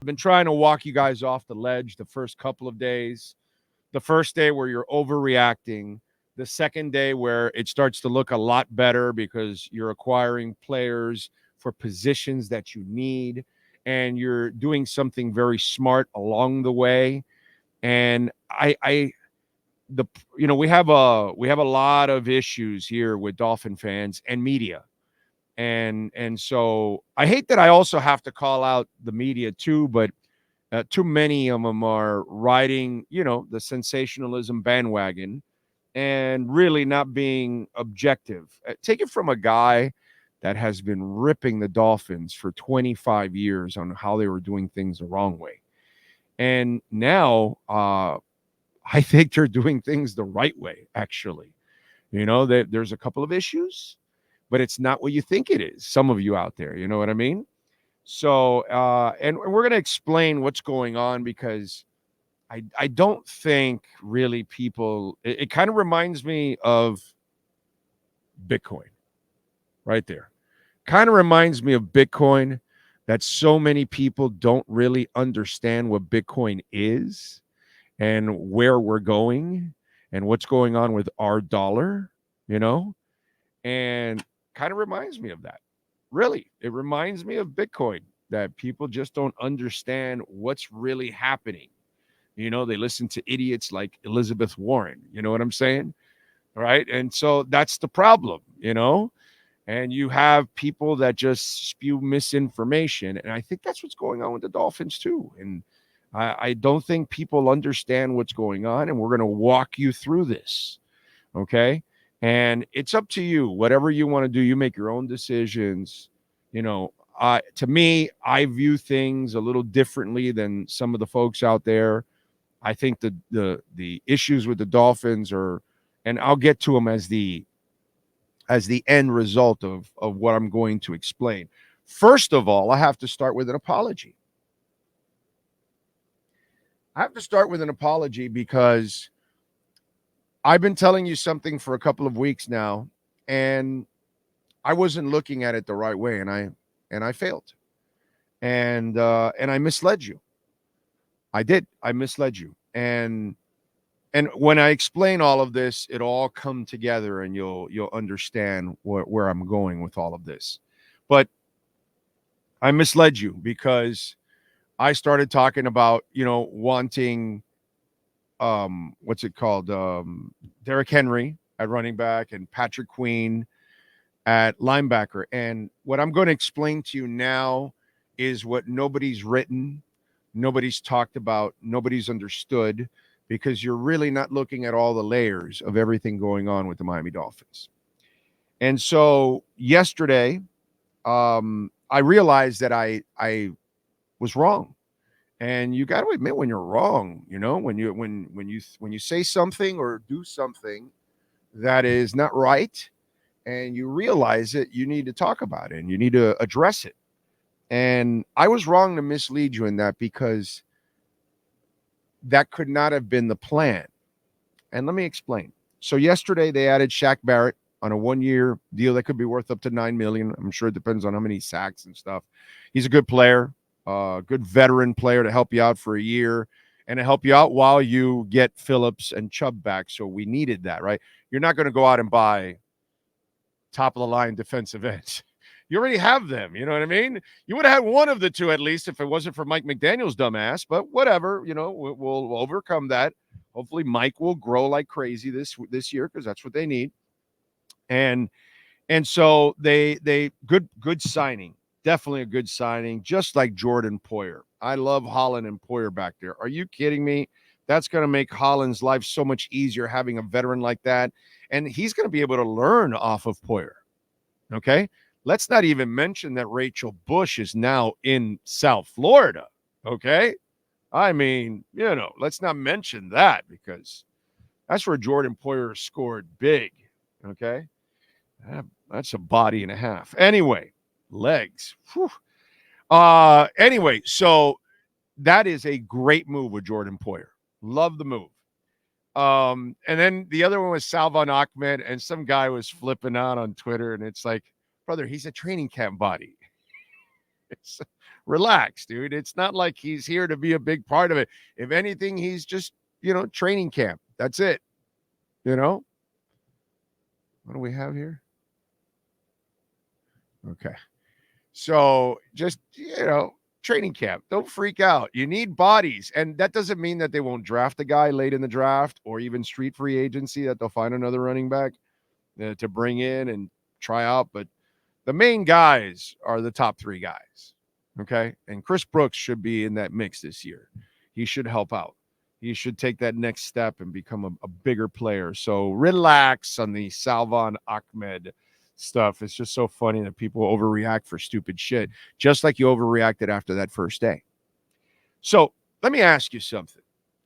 been trying to walk you guys off the ledge the first couple of days. The first day where you're overreacting, the second day where it starts to look a lot better because you're acquiring players for positions that you need and you're doing something very smart along the way. And I the we have a lot of issues here with Dolphin fans and media. And so I hate that I also have to call out the media too, but too many of them are riding, the sensationalism bandwagon and really not being objective. Take it from a guy that has been ripping the Dolphins for 25 years on how they were doing things the wrong way. And now I think they're doing things the right way, actually. There's a couple of issues, but it's not what you think it is. Some of you out there, you know what I mean? So, and we're going to explain what's going on because I don't think really people, it kind of reminds me of Bitcoin right there. Kind of reminds me of Bitcoin, that so many people don't really understand what Bitcoin is and where we're going and what's going on with our dollar, and kind of reminds me of that. Really, it reminds me of Bitcoin, that people just don't understand what's really happening. They listen to idiots like Elizabeth Warren. You know what I'm saying? Right. And so that's the problem, and you have people that just spew misinformation. And I think that's what's going on with the Dolphins, too. And I don't think people understand what's going on. And we're going to walk you through this. Okay. And it's up to you. Whatever you want to do, you make your own decisions. To me, I view things a little differently than some of the folks out there. I think the issues with the Dolphins are, and I'll get to them as the end result of what I'm going to explain. First of all, I have to start with an apology. I have to start with an apology because I've been telling you something for a couple of weeks now, and I wasn't looking at it the right way, and I failed, and I misled you. I did. I misled you, and when I explain all of this, it'll all come together, and you'll understand where I'm going with all of this. But I misled you because I started talking about wanting what's it called, Derrick Henry at running back and Patrick Queen at linebacker. And what I'm going to explain to you now is what nobody's written, nobody's talked about, nobody's understood, because you're really not looking at all the layers of everything going on with the Miami Dolphins. And so yesterday, I realized that I was wrong. And you got to admit when you're wrong, when you say something or do something that is not right, and you realize it, you need to talk about it and you need to address it. And I was wrong to mislead you in that, because that could not have been the plan. And let me explain. So yesterday they added Shaq Barrett on a 1-year deal that could be worth up to $9 million. I'm sure it depends on how many sacks and stuff. He's a good player, good veteran player to help you out for a year and to help you out while you get Phillips and Chubb back. So we needed that, right? You're not going to go out and buy top of the line defensive ends. You already have them. You know what I mean? You would have had one of the two at least if it wasn't for Mike McDaniel's dumbass. But whatever, we'll overcome that. Hopefully, Mike will grow like crazy this year, because that's what they need. And so they good signing, definitely a good signing, just like Jordan Poyer. I love Holland and Poyer back there. Are you kidding me? That's going to make Holland's life so much easier having a veteran like that, and he's going to be able to learn off of Poyer. Okay. Let's not even mention that Rachel Bush is now in South Florida. Okay. I mean, let's not mention that, because that's where Jordan Poyer scored big. Okay. That's a body and a half. Anyway, legs. Whew. Anyway, so that is a great move with Jordan Poyer. Love the move. And then the other one was Salvon Ahmed, and some guy was flipping out on Twitter, and it's like, brother, he's a training camp body. Relax, dude. It's not like he's here to be a big part of it. If anything, he's just, training camp. That's it. What do we have here? Okay. So just, training camp. Don't freak out. You need bodies. And that doesn't mean that they won't draft a guy late in the draft or even street free agency, that they'll find another running back to bring in and try out. But the main guys are the top three guys. Okay. And Chris Brooks should be in that mix this year. He should help out. He should take that next step and become a bigger player. So relax on the Salvon Ahmed stuff. It's just so funny that people overreact for stupid shit, just like you overreacted after that first day. So let me ask you something.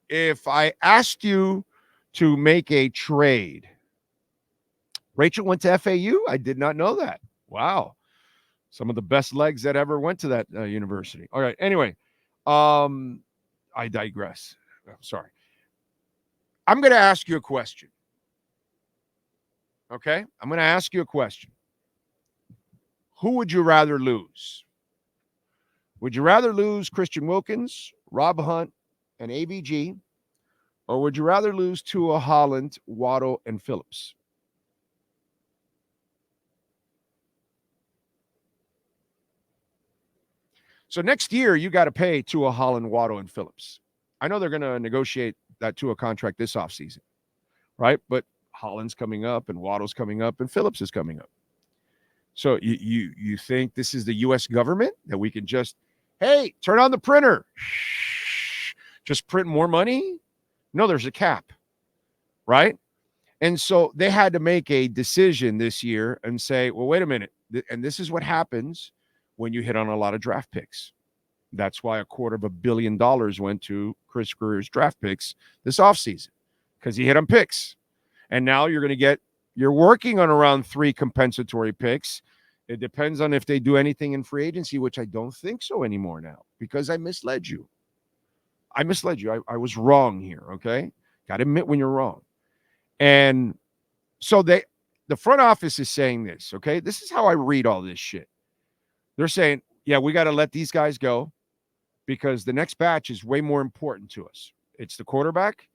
If I asked you to make a trade, Rachel went to FAU? I did not know that. Wow. Some of the best legs that ever went to that university. All right. Anyway, I digress. I'm sorry. I'm going to ask you a question. Okay? I'm going to ask you a question. Who would you rather lose? Would you rather lose Christian Wilkins, Rob Hunt, and AVG? Or would you rather lose Tua, Holland, Waddle, and Phillips? So next year, you got to pay Tua, Holland, Waddle, and Phillips. I know they're going to negotiate that Tua contract this offseason, right? But Holland's coming up, and Waddle's coming up, and Phillips is coming up. So you think this is the U.S. government that we can just, hey, turn on the printer, just print more money? No, there's a cap, right? And so they had to make a decision this year and say, well, wait a minute. And this is what happens when you hit on a lot of draft picks. That's why $250 million went to Chris Greer's draft picks this offseason, because he hit on picks. And now you're working on around 3 compensatory picks. It depends on if they do anything in free agency, which I don't think so anymore now, because I misled you. I was wrong here, okay? Got to admit when you're wrong. And so the front office is saying this, okay? This is how I read all this shit. They're saying, yeah, we got to let these guys go because the next batch is way more important to us. It's the quarterback.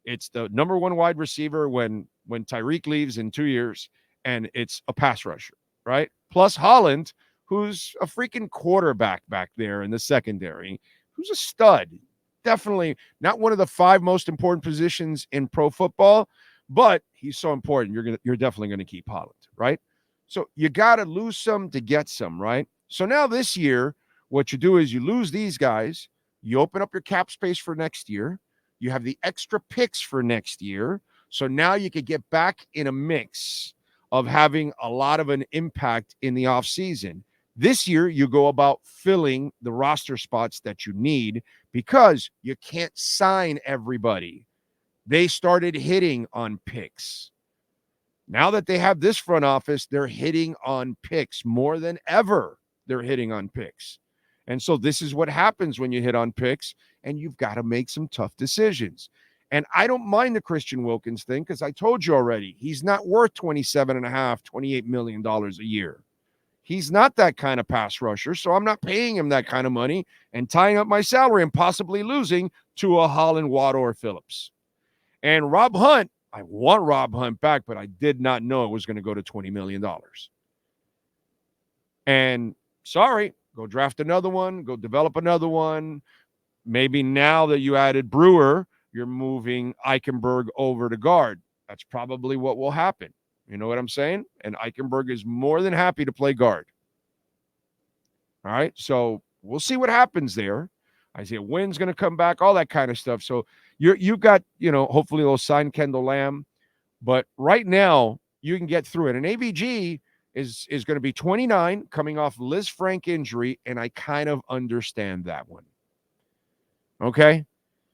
It's the number 1 wide receiver when Tyreek leaves in 2 years, and it's a pass rusher, right? Plus Holland, who's a freaking quarterback back there in the secondary, who's a stud. Definitely not one of the 5 most important positions in pro football, but he's so important. You're definitely going to keep Holland, right? So you got to lose some to get some, right? So now this year, what you do is you lose these guys, you open up your cap space for next year, you have the extra picks for next year, so now you could get back in a mix of having a lot of an impact in the offseason. This year, you go about filling the roster spots that you need because you can't sign everybody. They started hitting on picks. Now that they have this front office, they're hitting on picks more than ever. They're hitting on picks. And so this is what happens when you hit on picks, and you've got to make some tough decisions. And I don't mind the Christian Wilkins thing because I told you already, he's not worth $28 million a year. He's not that kind of pass rusher, so I'm not paying him that kind of money and tying up my salary and possibly losing to a Holland, Waddle, or Phillips. And Rob Hunt, I want Rob Hunt back, but I did not know it was going to go to $20 million. And sorry, go draft another one, go develop another one. Maybe now that you added Brewer, you're moving Eichenberg over to guard. That's probably what will happen. You know what I'm saying? And Eichenberg is more than happy to play guard. All right, so we'll see what happens there. Isaiah Wynn's going to come back, all that kind of stuff. So you've got, hopefully they'll sign Kendall Lamb. But right now, you can get through it. And AVG is going to be 29, coming off Liz Frank injury, and I kind of understand that one. Okay?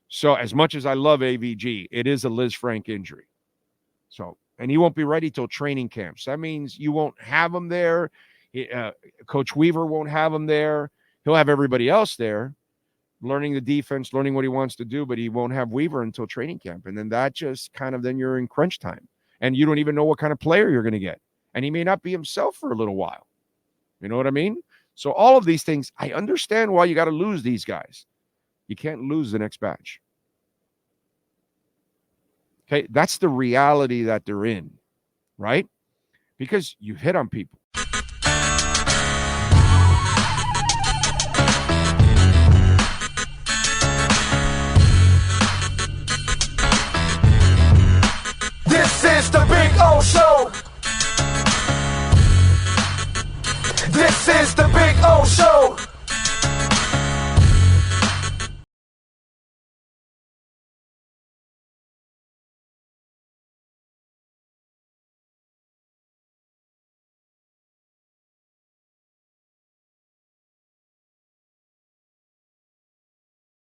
So as much as I love AVG, it is a Liz Frank injury. So, and he won't be ready till training camps. That means you won't have him there. Coach Weaver won't have him there. He'll have everybody else there, learning the defense, learning what he wants to do, but he won't have Weaver until training camp. And then that just kind of, then you're in crunch time. And you don't even know what kind of player you're going to get. And he may not be himself for a little while. You know what I mean? So all of these things, I understand why you got to lose these guys. You can't lose the next batch. Okay, that's the reality that they're in, right? Because you hit on people.